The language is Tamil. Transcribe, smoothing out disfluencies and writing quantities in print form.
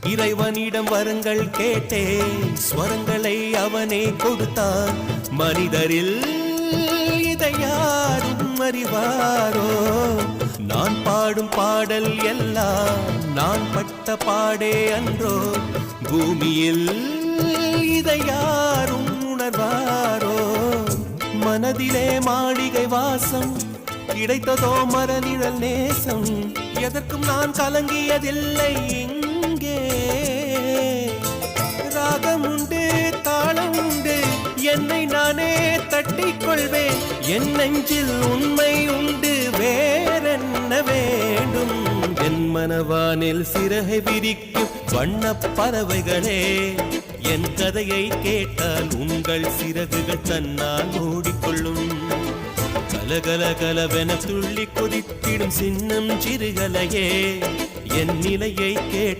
இறைவனிடம் வரங்கள் கேட்டேன், ஸ்வரங்களை அவனே கொடுத்தான். மனிதரில் இதை யாரும் அறிவாரோ? நான் பாடும் பாடல் எல்லாம் நான் பட்ட பாடே அன்றோ? பூமியில் இதை யாரும் உணர்வாரோ? மனதிலே மாளிகை வாசம், கிடைத்ததோ மரநிழல் நேசம். எதற்கும் நான் கலங்கியதில்லை இங்கே. ராகம் உண்டு, தாளம் உண்டு, என்னை நானே தட்டிக் கொள்வேன். என் நெஞ்சில் உண்மை உண்டு, வேறென்ன வேண்டும்? என் மனவானில் சிறகை விரிக்கும் வண்ணப் பறவைகளே, என் கதையை கேட்டால் உங்கள் சிறகுகள் தன்னால் மூடிக்கொள்ளும். கலகல கலவென துள்ளி கொதித்திடும் சின்னம் சிறுகலையே, என் நிலையை கேட்டு